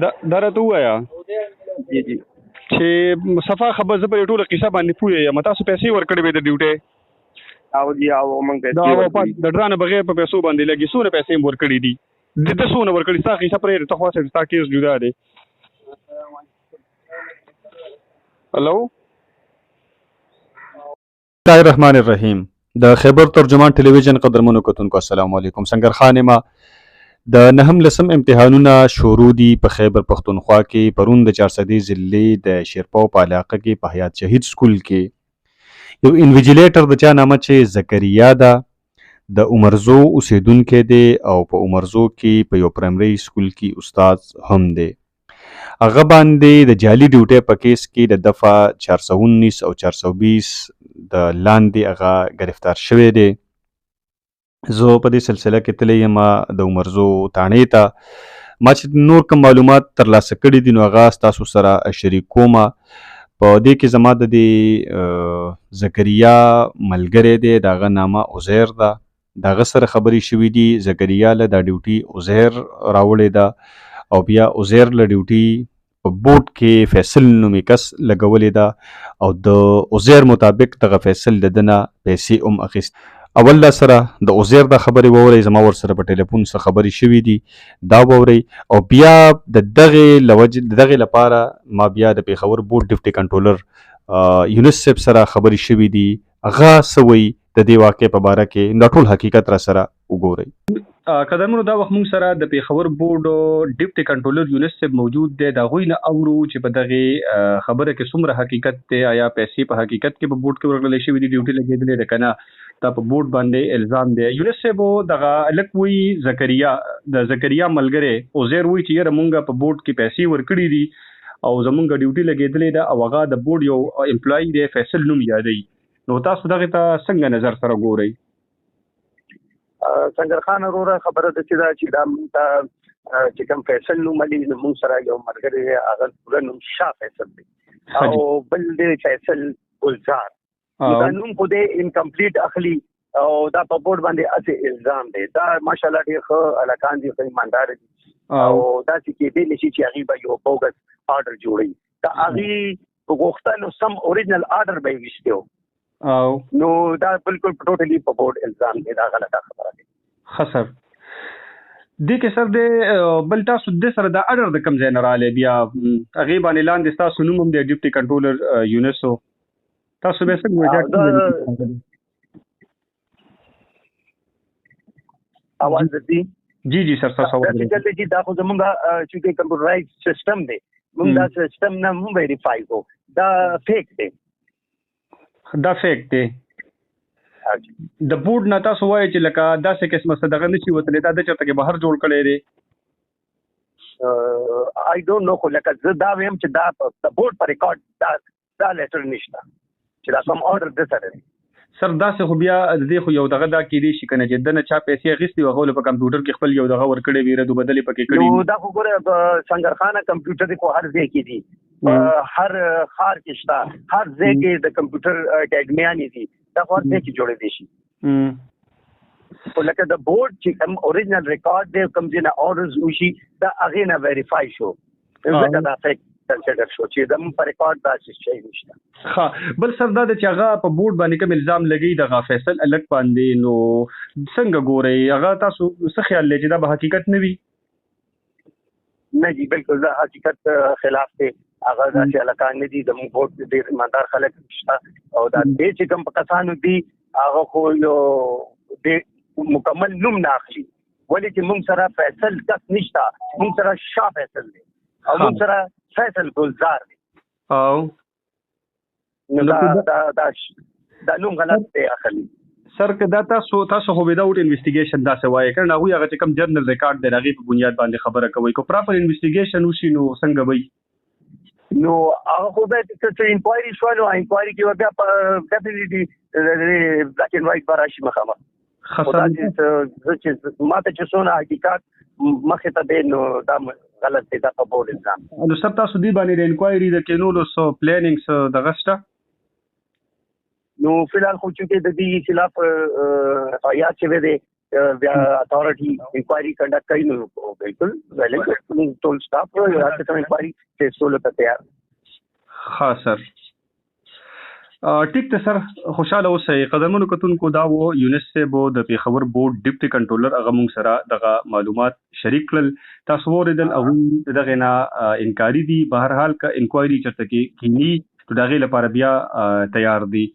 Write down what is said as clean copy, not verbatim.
دا راته ووایه جی جی چې صفا خبر زه په ټوله قصه باندې پوه یم. تاسو پیسې ورکړې وې د ډیوټۍ؟ او جی او موږ دا پیسې ورکړي. د ډرانه بغیر په پیسو باندې لګي څونه پیسې مو ورکړې دي؟ د څونه ورکړي؟ ستا قصه پرېږده، ته خلاصه ستا کیس جدا دی. هلو، بسم الله الرحمن الرحیم. د خیبر ترجمان ټلویزیون قدرمنو کتونکو السلام علیکم. سنگر خان ما د نهم لسم امتحانونه شروع دي په خیبر پښتونخوا کې. پرون د 400 ضلع د شیرپاو په علاقه کې په حیات شهید سکول کې یو انویجیلیټر د چا نامه چې زکریا ده د عمرزو اوسیدونکی دی او په عمرزو کې په یو پرایمري سکول کې استاد هم دی. هغه باندې د جعلي ډیوټۍ په کیس کې د دفعه 419 او 420 د لاندې هغه گرفتار شوی دی. زه په دې سلسله کې تللی یم د عمرزو تاڼې ته. ما چې نور کوم معلومات ترلاسه کړي دي نو هغه ستاسو سره شریک کوم. په دې کې زما د دې زکریا ملګری دی، د هغه نامه عزیر ده. د هغه سره خبرې شوي دي. زکریا له دا ډیوټي عزیر راوړې ده او بیا عزیر له ډیوټي په بورډ کې فیصل نومي کس لګولې ده او د عزیر مطابق دغه فیصل د ده نه پیسې هم اخیست. اول دا سره د عزیر دا خبرې واورئ، زما ورسره په ټلیفون څخه خبرې شوي دي، دا واورئ او بیا د دغې لپاره ما بیا د پېښور بورډ ډیپټي کنټرولر یونس صاحب سره خبرې شوي دي. هغه څه وایي د دې واقع په باره کې، دا ټول حقیقت را سره وګورئ. قدرمنو، دا وخت موږ سره د پېښور بورډ ډیپټي کنټرولر یونس صاحب موجود دی. د هغوی نه اورو چې په دغې خبره کې څومره حقیقت دی، آیا پیسې په حقیقت کې په بورډ کې ورکړل شوي دي، ډیوټي لګېدلې ده که نه، دا په بورډ باندې الزام دی. یونس صاحب دغه هلک وایي د زکریا ملګری عزیر وایي چې یاره مونږ په بورډ کې پیسې ورکړي دي او زمونږ ډیوټي لګېدلې ده او هغه د بورډ یو امپلایي دی، فیصل نوم یادوي. نو تاسو دغې ته څنګه نظر سره ګورئ؟ سنگر خان وروره خبره ده چې دا چې دا مونږ چې کوم فیصل نوملي نو مونږ سره یو ملګری دی، هغه پوره نوم شاه فیصل دی او بل دی فیصل ګلزار. دا نوم خو دې انکمپلیټ اخلي او دا په بورډ باندې اسې الزام دی. دا ماشاءالله ډېر ښه هلکان دي، ښه ایماندار دي او داسې کېدی نه شي چې هغوی به یو بوګس آرډر جوړوي. که هغوی په غوښتنو سم اوریجنل آرډر به یې ویشتی نو دا بالکل ټوټلي په بورډ الزام دی. دا غلطه خبره دی. ښه سر، دې کې سر دی بل تاسو د سره دا آرډر د کوم ځای نه راغلی؟ بیا هغې باندې لاندې ستاسو نوم هم دی ډیپټي کنټرولر یونسو. تاسو بیا څنګه اواز درځي؟ جی جی سر، تاسو اواز درځي چې دا خو زمونږ چې کمپیوټرایز سیسټم دی، مونږ دا سیسټم نه هم ویریفای کوو. دا فیک دی. دا فیک دی. د بورډ نه تاسو وایئ چې لکه داسې قسمه څه دغه نه شي وتلی، دا د چېرته کې بهر جوړ کړی دی؟ آی ډونټ نو، خو لکه زه دا ویم چې دا د بورډ په ریکارډ دا لیټر نشته چې دا کوم آرډر د سره دی. سر داسې خو بیا د دې خو یو دغه دا کېدی شي که نه چې د نه چا پیسې اخیستې وي، هغو له په کمپیوټر کې خپل یو دغه ورکړی وي، ردو بدلې پکې کړي. نو دا خو ګوره سنگر خانه کمپیوټر خو هر ځای کې دي، هر ښار کې شته، هر ځای کې د کمپیوټر اکیډمیانې دي، دا خو هر ځای کې جوړېدی شي. خو لکه د بورډ چې کوم اوریجنل ریکارډ دی، کوم ځای نه آرډرز وشي، دا هغې نه ویریفای شو، ځکه دا فیک کنسیډر شو چې زموږ په ریکارډ داسې شی نشته. ښه، بل سر دا ده چې هغه په بورډ باندې کوم الزام لګوي دغه فیصل هلک باندې، نو څنګه ګورئ هغه تاسو څه خیال دی چې دا به حقیقت نه وي؟ نه جی، بالکل دا حقیقت خلاف دی. هغه داسې هلکان نه دي، زموږ بورډ کې ډېر ایماندار خلک شته او دا دې چې کوم کسانو دي هغه خو یو ډېر مکمل نوم نه اخلي، ولې چې موږ سره فیصل کس نشته، موږ سره شاه فیصل دی او موږ سره فیصل ګلزار دی. نو دا نوم غلط دی اخلي. سر که دا تاسو خو وداوټ انویسټیګیشن داسې وایي که نه، هغوی هغه چې کوم جرنل ریکارډ دی د هغې په بنیاد باندې خبره کوئ. که پراپر انویسټیګیشن وشي نو څنګه وایي؟ نو هغه خو باید چې انکوایري شوه نو انکوایري کې به بیا ډیفینیټلي بلیک اینډ وایټ به راشي مخامخ. خو دا چې ما ته چې څونه حقیقت مخې ته دی نو دا غلط دی، دا په بورډ الزام. نو سر تاسو دې باندې د انکوایري د کینولو څه پلانینګ څه دغه شته؟ نو فی الحال خو چونکې د دې خلاف یاد شوی دی بیا اتھارټي انکوایري کنډکټ کوي نو بالکل ویلنګ ټول سټاف راځي ته انکوایري ټیسټولو ته تیار. ها سر ټیک ته سر خوشاله اوسئ. قدرمنو کتونکو دا و یونس صاحب د پیښور بورډ ډیپټي کنټرولر هغه موږ سره دغه معلومات شریک کړل. تاسو واوریدل هغوی دغه نه انکاري دي. به هر حال که انکوایري چېرته کېږي نو د هغې لپاره بیا تیار دي.